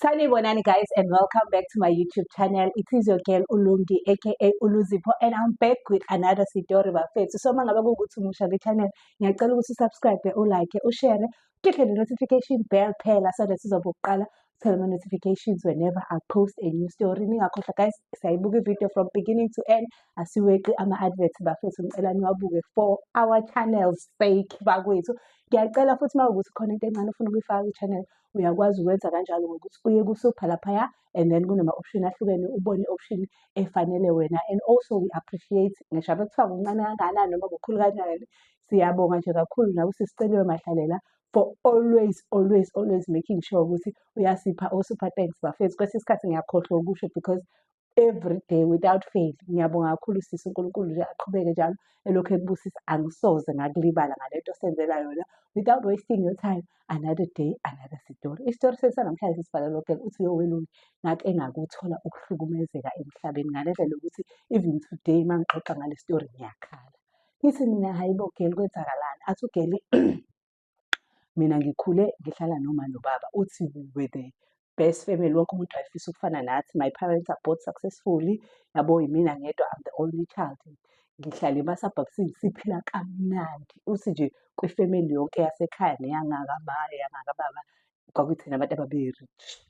Sanibonani guys and welcome back to my YouTube channel. It is your girl Ulungi aka Uluzipho and I'm back with another story bafethu. So mangabe kuwukuthi umusha le channel ngiyacela ukuthi subscribe, ulike, ushare, click the notification bell phela so that sizobe uqala tell my notifications whenever I post a new story. Ningakhohlwa guys, siyayibuka video from beginning to end. Asiweqi ama-adverts bafethu ngicela niwabuke for our channel's sake bakwethu. Ngiyacela futhi mawukuthi khona into encane ufuna ukuyifaka ku-channel uyakwazi ukwenza kanjalo ngokuthi uye kusupha laphaya and then kunama-option ahlukene ubone i-option efanele wena. And also we appreciate ngisho kuthiwa kuncane kangakanani noma kukhulu kanjani, siyabonga nje kakhulu nawe usisiceliwe mahlalela for always making sure ukuthi uyasipha o-super thanks bafethu. Kwesinye isikhathi ngiyakhohlwa ukusho because every day without fail ngiyabonga kakhulu sisi uNkulunkulu nje aqhubeke njalo elokhu ekubusisa. Angisoze ngakulibala ngalento osenzela yona. Without wasting your time, another day, another story. Isitori sanamhlanje sibhala lokho uthi yowelungi ngake ngakuthola ukuhlukumezeka emhlabeni ngale ndlela yokuthi even today mangixoxa ngale story ngiyakhala. Ngithi mina hayibo girl kwenzakalani? Athi ugeli mina ngikhule ngihlala noma nobaba. Uthi we were the best family, wonke umuntu ayefisa ukufana nathi. My parents are both successfully. Yabo yimina ngedwa, I'm the only child. Ngihlala emasabhabsini siphila kamnandi. Uthi nje kwifamily yonke yasekhaya neyangakababa kwakuthina abantu ababe-rich.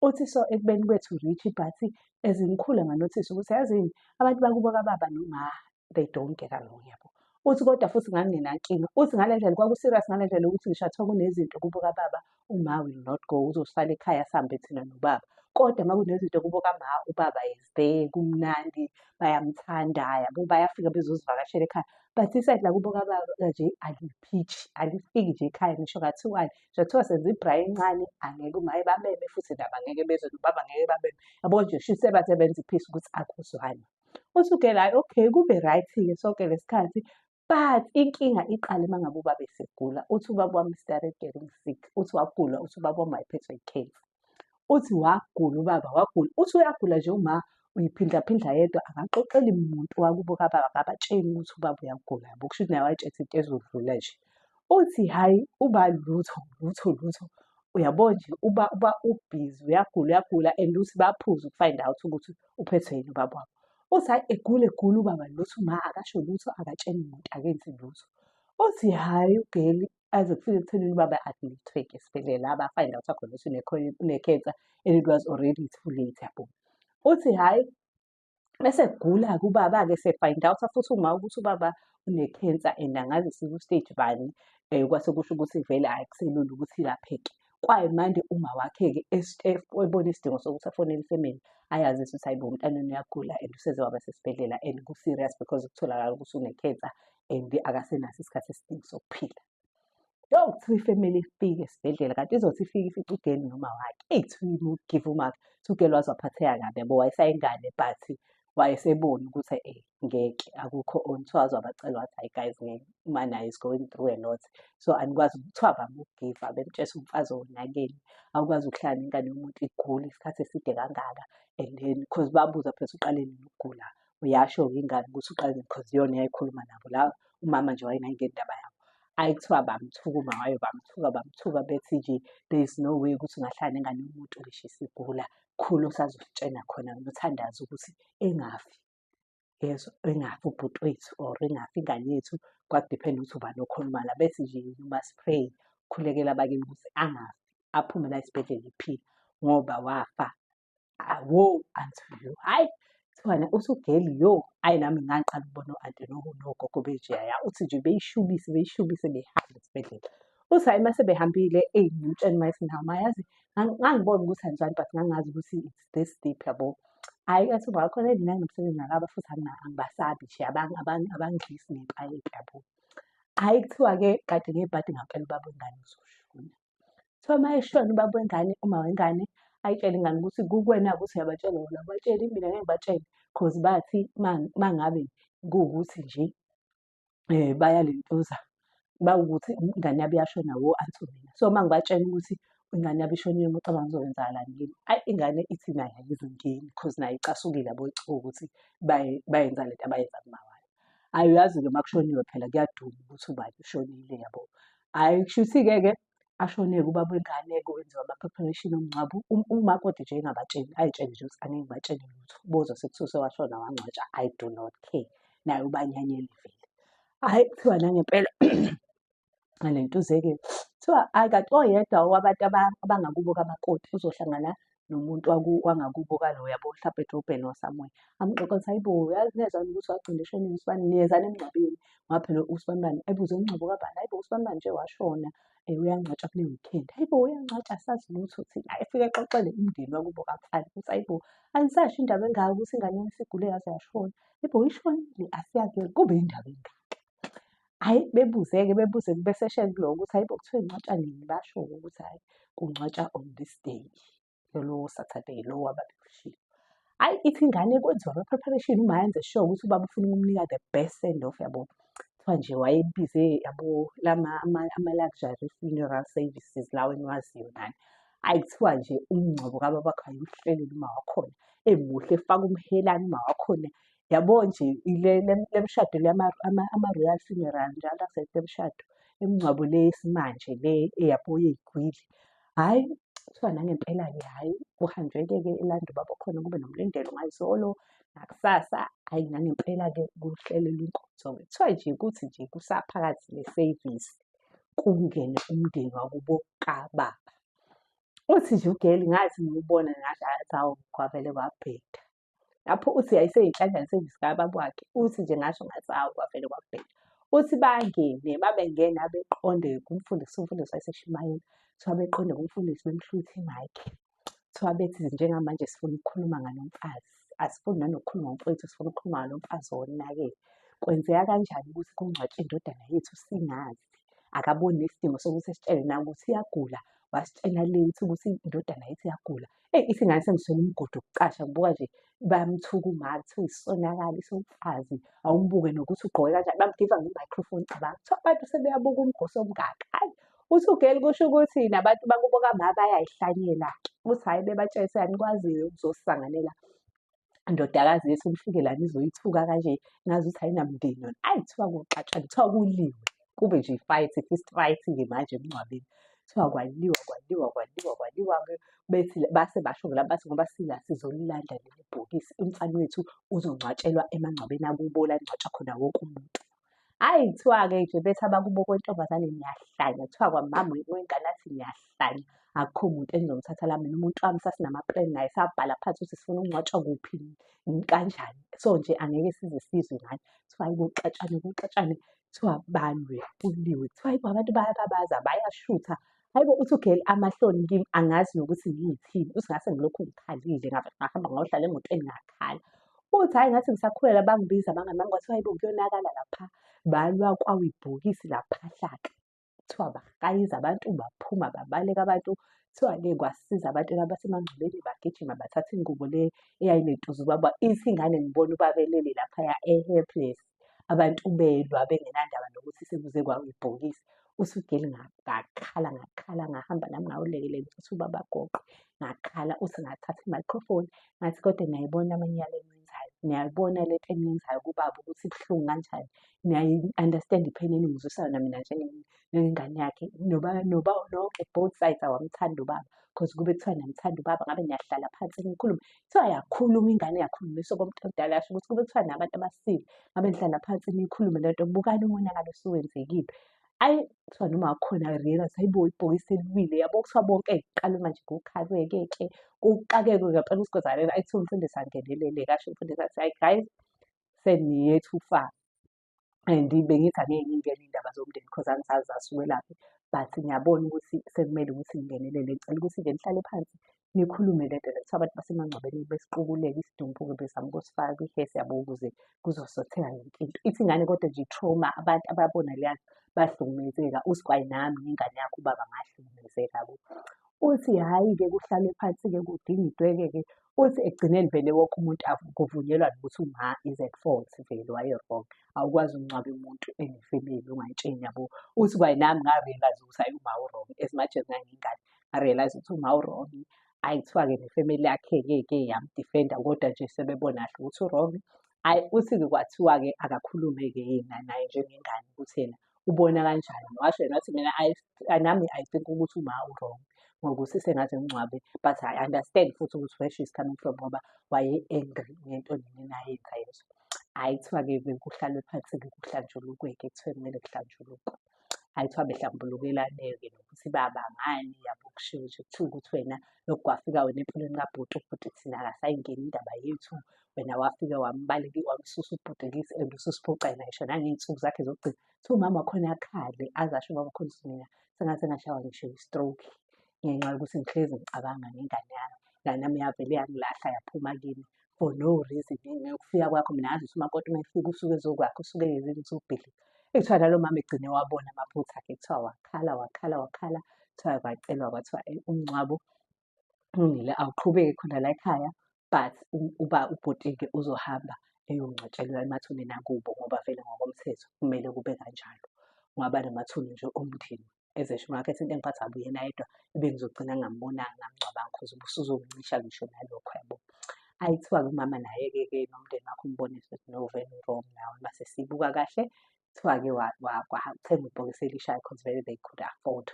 Uthi so ekubeni kwethu rich but ezingikhula nganothisa ukuthi yazini abantu bakubo kababa noma they don't get along yabo. Uthi kodwa futhi nganginenankinga. Uthi ngale ndlela kwakuserious ngale ndlela ukuthi ngisho kuthiwa kunezinto kubo kababa uma will not go, uzosala ekhaya sihambe thina nobaba. Kodwa uma kunezinto kubo kama ubaba is there, kumnandi, bayamthanda yabo, bayafika bezozivakashela ekhaya. But iside la kubo kababa nje aliphithi, alifiki nje ekhaya ngisho kathiwani. Ngisho kuthiwa senza ibhrayi encane angeke umaye bameme futhi nabo angeke bezwe nobaba angeke bameme. Yabo nje shise baze benze iphisi ukuthi akuzwani. Uthi ugela hayi okay kube right-ke sonke lesikhathi. But inkinga iqale uma ngabe ubaba esegula. Uthi ubaba wami started getting sick. Uthi wagula, uthi ubaba wami wayephethwe i-cancer. Uthi wagula ubaba wagula. Uthi uyagula nje uma uyiphindla yedwa akaxoxeli muntu wakubo kababa akabatsheni ukuthi ubaba uyagula yabo. Kusho ukuthi naye wayetshela into ezodlula nje. Uthi hhayi uba lutho. Uyabo nje uba ubhizi uyagula and uthi baphuza ukufind out ukuthi uphethwe yini ubaba wabo. Uthi hhayi egule ubaba lutho ma akasho lutho akatsheni muntu akenzi lutho. Uthi hhayi ugeli aze kufike ekuthenini ubaba admithwe-ke esibhedlela aba-find out khona ukuthi une-cancer and it was already too late yabo. Uthi hhayi bese kugula-ke ubaba-ke se-find out futhi uma ukuthi ubaba une-cancer and angazi siku-stage bani, kwase kusho ukuthi vele akuselula ukuthi ilapheke. Kwayimande uma wakhe-ke ebona isidingo sokuthi afonele ifamily ayazise ukuthi hayibo umntanami uyagula and useze waba sesibhedlela and ku-serious because kutholakala ukuthi une-cancer and akasenaso isikhathi esiningi sokuphila. Yo kuthiwa ifamily ifike esibhedlela kanti izothi ifike ifice ugeli noma wakhe. Eyi give umakhe. Ugeli waze waphatheka kabi yabo wayesayingane but wayesebona ukuthi ngeke akukho on. So waze wabacela wathi hayi guys umana is going through a lot. So anikwazi kuthiwa bamugiva bemtshela umfazi owonakele. Awukwazi ukuhlala nengane yomuntu igula isikhathi eside kangaka and then because babuza phela uqale nini ukugula. Uyasho-ke ingane ukuthi uqale nini because iyona eyayikhuluma nabo la umama nje wayengayingeni indaba yabo. Ayi kuthiwa bamthukuma ngayo bamthuka bethi nje there is no way ukuthi ungahlala nengane yomuntu leshisa igula. Khulu osazositshena khona nothandaza ukuthi engafi. Yezwa engafi ubhuti wethu or engafi ingane yethu kwakudiphenda ukuthi ubani okhuluma la. Bethi nje you must pray khulekela abakini ukuthi angafi aphume la esibhedlela ephila ngoba wafa. Wo unto you hhayi kuthiwana uthi ugeli yo ayi nami ngaqala ukubona u-anti nogogo benjeya. Uthi nje beyishubise behamba esibhedlela. Uthi hhayi mase behambile ngimtshela mayethi hawu mayazi ngangibona ukuthi anjani but ngangazi ukuthi it's this deep yabo. Hhayi athi khona endlini nanginomsebenzi nalaba futhi angibasabi nje abangidlisi ngepayipi yabo. Hhayi kuthiwa-ke kade ngebhadi ngempela ubaba wengane uzoshona. Kuthiwa uma eshona ubaba wengane uma wengane ayitshele ingane ukuthi kukuwena-ke ukuthi uyabatshela wona abatsheli mina ngeke ngibatshele because bathi mangabe kuwukuthi nje bayalentuza bawukuthi ingane yabo iyashona wo-anti mina. So uma ngibatshela ukuthi ingane yabo ishonile ucabanga kuzokwenzakalani kimi. Ayi ingane ithi nayo ayizongeni because nayo icasukile yabo icuka ukuthi bayenza lento abayenza kumawayo. Hhayi uyazi-ke uma kushoniwe phela kuyaduma ukuthi ubani ushonile yabo. Hhayi kusho ukuthi-ke ashone-ke ubaba wengane-ke wenziwa ama-preparation omngcwabo. Umakoti nje engabatsheli, ay'tshele nje ukuthi angeke ngibatshele lutho, bozwa sekuthiwa sewashona wangcwatshwa, I do not care, naye ubanyanyele vele. Hhayi, kuthiwa nangempela ngale ntuze-ke kuthiwa hhayi kanti oyedwa wabantu abangakubo kamakoti uzohlangana nomuntu wangakubo kalo yabo mhlampe edrobheni or somewhere. Amxoxa ukuthi hayi bo, yazi niyezwa ukuthi wagcina eshonile usibani, niyezani emngcwabeni? Ngoba phela usibani bani ebuze umngcwabo kabani, hayi bo usibani bani nje washona uyangcwatshwa kuleyo weekend. Hayi bo uyangcwatshwa asazi lutho thina. Efike exoxele umndeni wakubo kabuhlali ukuthi hayi bo anisasho indaba engaka ukuthi ingane yami isigule yaze yashona. Hayi bo ishonile asiyazi kube indaba engaka. Hhayi bebuze-ke bebuze-ke beseshela kulo ukuthi hayi bo kuthiwa ingcwatshwa nini, basho-ke ukuthi hhayi kungcwatshwa on this day, yalowo Saturday lo ababekushiwo. Hhayi ithi ingane kwenziwa ama-preparation uma yenze sure ukuthi ubaba ufuna ukumnika the best send off yabo. Kuthiwa nje wayebize yabo ama-luxury funeral services lawa eniwaziyo nani. Hhayi kuthiwa nje umngcwabo kababa wakhe wayewuhlelile uma wakhona, emuhle efaka umhelane uma wakhona. Yabo nje le mshado le ama-royal funeral njalo asemshado, imingcwabo le yesimanje le eyabo yey'gwili. Hhayi kuthiwa nangempela-ke hhayi kuhanjwe-ke elanda ubaba wakhona kube nomlindelo ngayizolo nakusasa. Hhayi nangempela-ke kuhlelelwa inkonzo-ke. Kuthiwa nje kuthi nje kusaphakathi nesevisi kungene umndeni wakubo kababa. Uthi nje uGeli ngathi ngiwubona ngathi hawu kwavele kwabheda. Lapho uthi yayiseyinhlanhla yesevisi kababa wakhe, uthi nje ngasho ngathi hawu kwavele kwabheda. Uthi bangene babengena beqonde kumfundisi, umfundisi wayeseshumayela. Kuthiwa beqonde kumfundisi bemhlutha imayikhi. Kuthiwa bethi njengamanje sifuna ukukhuluma ngalo mfazi, asifuni nanokukhuluma ngomfowethu, sifuna ukukhuluma ngalo mfazi owonakele. Kwenzeka kanjani ukuthi kungcwatshwe indodana yethu singazi? Akaboni nesidingo sokuthi sitshele nawe ukuthi iyagula, wasitshela late ukuthi indodana yethu iyagula. Ithi ingane sengizwela umgudu wokucasha ngibuka nje bayamthuka umama kuthiwa isonakali somfazi, awumbuke nokuthi ugqoke kanjani, bamgiva nge-microphone cabanga. Kuthiwa abantu sebeyabuka umgosi omngaka. Hhayi uthi uGeli kusho ukuthi nabantu bakubo kamama bayayihlanyela-ke. Uthi hhayi bebatshele ukuthi anikwazi ukuzosisanganela indodakazi yethu nifike la nizoyithuka kanje ngazuthi ayinamndeni yona. Hhayi kuthiwa kuxatshana, kuthiwa kuliwe kube nje i-fight, i-fist fight-ke manje emngcwabeni. Kuthiwa kwaliwa-ke bethi base basho-ke laba bathi ngoba sizolilanda leli bhokisi, umfana wethu uzongcwatshelwa emangcwabeni akubo la ekungcwatshwa khona wonke umuntu. Hhayi kuthiwa-ke nje bethi abakubo kwentombazane niyahlanya, kuthiwa kwamama wengane athi niyahlanya, akukho muntu enizomthatha la mina umuntu wami sasinama-plan naye sabhala phansi ukuthi sifuna ukungcwatshwa kuphi kanjani. So nje angeke size sizwe ngani. Kuthiwa hayi kuxatshane, kuthiwa balwe kuliwe. Kuthiwa hayi bo abantu bayababaza bayashutha. Hayi bo uthi uGeli amahloni kimi angazi nokuthi ngiyithini. Uthi ngase ngilokhu ngikhalile ngahamba ngayohlala emotweni ngakhala. Uthi hhayi ngathi ngisaqhubeka bangibiza abangani bami kwathiwa hayi bo kuyonakala lapha. Balwa kwawa ibhokisi laphahlaka. Kuthiwa bahayiza abantu baphuma babaleka abantu. Kuthiwa-ke kwasiza abantu abasemangcwabeni bagijima bathatha ingubo le eyayinentuza ubaba. Ithi ingane ngibona ubaba elele laphaya e-helpless. Abantu belwa bengenandaba nokuthi sekuze kwawa ibhokisi. Uthi uGeli ngakhala ngahamba nami ngayolekelela ukuthi ubaba agoqe. Ngakhala uthi ngathatha i-microphone ngathi kodwa niyayibona amanyala eniwenzayo, niyayibona lento eniyenzayo kubaba ukuthi ibuhlungu kanjani. Niyayi-understand i-pain eningizwisayo namina njengengane yakhe. Nonke both sides awamthanda ubaba cause kube kuthiwa niyamthanda ubaba ngabe niyahlala phansi nikhulume. Kuthiwa yakhuluma ingane yakhulumiswa komuntu omdala yasho ukuthi kube kuthiwa nabantu abasile ngabe nihlala phansi nikhulume lento, bukani umonakalo osuwenzekile. Hhayi kuthiwa noma wakhona I-realize hayi bo ibhokisi seliwile yabo. Kuthiwa bonke kuqalwe manje kukhalwe-ke kuxakekwe ngempela uSigozanele. Ayi kuthiwa umfundisi angenelele kasho umfundisi athi hayi guys seniyethufa. And bengithi angeke ngingene iy'ndaba zomndeni cause angizazi zasukelaphi. But ngiyabona ukuthi sekumele ukuthi ngingenelele. Ngicela ukuthi-ke nihlale phansi nikhulume lento le. Kuthiwa abantu basemangcwabeni besiqukuleka isidumbuke bezama ukusifaka kwihhesi yabo ukuze kuzosotheka yonke into. Ithi ingane kodwa nje i-trauma abantu ababona leyana bahlukumezeka. Uthi kwayinami ingane yakho ubaba ngahlukumezeka-ke. Uthi hhayi-ke kuhlalwe phansi-ke kudingidweke-ke. Uthi ekugcineni vele wonke umuntu kuvunyelwa nokuthi uma is at fault vele waye-wrong. Awukwazi ukungcwaba umuntu ene-family ungayitsheni yabo. Uthi kwayinami nga-realize ukuthi hayi uma u-wrong as much as ngangingane nga-realize ukuthi uma u-wrong. Hhayi kuthiwa-ke ne-family yakhe-ke yam-defend-a kodwa nje sebebona kahle ukuthi u-wrong. Hhayi uthi-ke kwathiwa-ke akakhulume-ke yena naye njengengane ukuthi yena ubona kanjani? Washo yena wathi mina nami I think ukuthi uma u-wrong ngokuthi sengathi ngingcwabe, but I understand futhi ukuthi where she's coming from ngoba waye-angry ngento nina ayenza yezo. Hhayi kuthiwa-ke bekuhlalwe phansi-ke kuhlanjulukwe-ke kuthiwe kumele kuhlanjulukwe. Hhayi kuthiwa behlambulukelane-ke nokuthi babangani yabo kushiwo nje kuthiwa ukuthi wena lokhu kwafika wena empilweni kabhuti, ubhuti thina akasayingeni indaba yethu, wena wafika wamsusa ubhuti and ususiphoca yena ngisho nangey'nsuku zakhe zokugcina. Kuthiwa umama wakhona akhale aze asho ubaba wakhona ukuthi mina sengathi ngashawa ngisho i-stroke ngenxa yokuthi ngihlezi ngicabanga ngengane yami. Ingane yami yavele yangilahla yaphuma kimi for no reason. Ngokufika kwakho mina ngazi ukuthi umakoti uma efika usuke ezokwakha, usuke ezini usubhilika. Ekuthiwa nalo mama egcine wabona amaphutha akhe, kuthiwa wakhala, kuthiwa kwacelwa kwathiwa umngcwabo awuqhubeke khona la ekhaya, but ubhuti-ke uzohamba eyongcwatshelwa emathuneni akubo ngoba vele ngokomthetho kumele kube kanjalo. Kungaba namathuna nje omndeni ezesho ngakhetha into engiphatha kabi uyena yedwa ebengizogcina ngingambonanga ngamngcwabanga cause ubusuzongicisha ngisho nalokho yabo. Hhayi kuthiwa-ke umama naye-ke nomndeni wakhe umbonisa ukuthi no vele u-wrong nawe mase sibuka kahle. Kuthiwa-ke wathenga ibhokisi elisha because vele they could afford.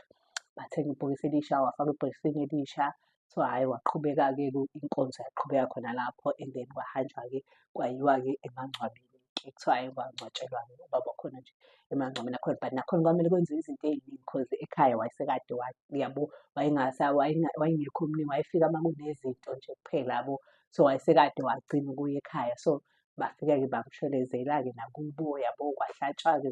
Bathenga ibhokisi elisha, wafaka ebhokisini elisha. Kuthiwa hhayi waqhubeka-ke inkonzo yaqhubeka khona lapho and then kwahanjwa-ke kwayiwa-ke emangcwabeni-ke. Kuthiwa hhayi kwangcwatshelwa-ke ubaba wakhona nje emangcwabeni akhona, but nakhona kwamele kwenziwe izinto ey'ningi because ekhaya wayesekade yabo wayengekho omningi, wayefika uma kunezinto nje kuphela yabo. So wayesekade wagcina ukuya ekhaya, so bafika-ke bamshwelezela-ke nakubo yabo, kwahlatshwa-ke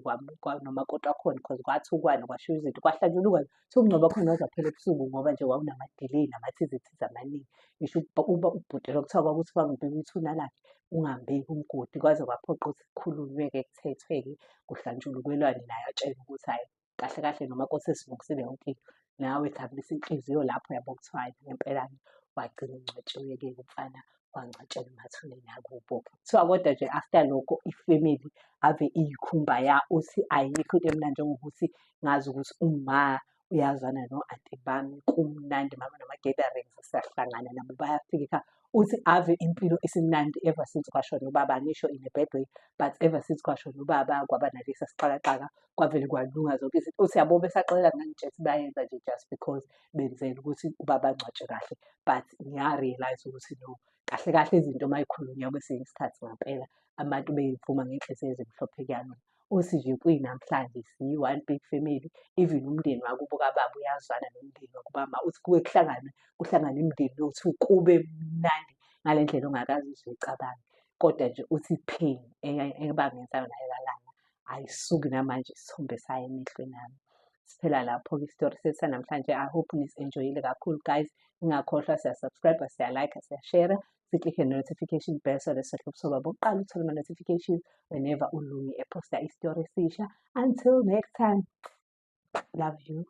nomakoti wakhona because kwathukwana kwashiwo izinto kwahlanjululwa. Kuthiwa umngcwabo wakhona waze waphela ebusuku ngoba nje wawunama-delay namathizethize amaningi. Ngisho ubhuti lo kuthiwa kwakuthi bangibika ithuna lakhe ungambiki umgodi kwaze kwaphoqa ukuthi kukhulunywe-ke kuthethwe-ke kuhlanjulukelwane naye atshelwe ukuthi hhayi kahle kahle nomakoti sesilungisile yonke into, nawe thambisa inhliziyo lapho yabo. Kuthiwa hhayi ngempela-ke wagcina ungcwatshiwe-ke umfana wangcwatshelwa emathuneni akubo-ke. Kuthiwa kodwa nje after lokho ifemeli ave iyikhumba uthi ayikho into emnandi njengokuthi ngazi ukuthi uma uyazana no-anti bami kumnandi uma kunama-gatherings siyahlangana nabo bayafika ekhaya. Uthi ave impilo isimnandi ever since kwashona ubaba, angisho in a bad way, but ever since kwashona ubaba kwaba nalesa sixakaxaka kwavele kwalunga zonke izinto. Uthi yabo besaxolela ngangitshela ukuthi bayenza nje just because benzela ukuthi ubaba angcwatshwe kahle, but ngiya-realise ukuthi no, kahle kahle izinto uma yikhulunywa kwesinye isikhathi ngempela abantu beyivuma ngey'nhliziyo ezimhlophe kuyalunga. Uthi nje kuyinamhlanje siyi-one big family, even umndeni wakubo kababa uyazwana nomndeni wakubama. Uthi kuke kuhlangane imindeni yothu kube mnandi ngale ndlela ongakaze uze uyicabange. Kodwa nje uthi i-pain ebangenza yona ayalala ayisuki namanje isithombe sayo emehlweni ami. Siphela lapho-ke isitori sethu sanamhlanje. I hope nis-enjoyile kakhulu guys. Ningakhohlwa siya-subscribe, siya-like, siya-share, siklikhe ne-notification bell so that sizohlola ubusoba bokuqala ukuthola ama-notifications whenever uLungi ephosta isitori esisha. Until next time, love you.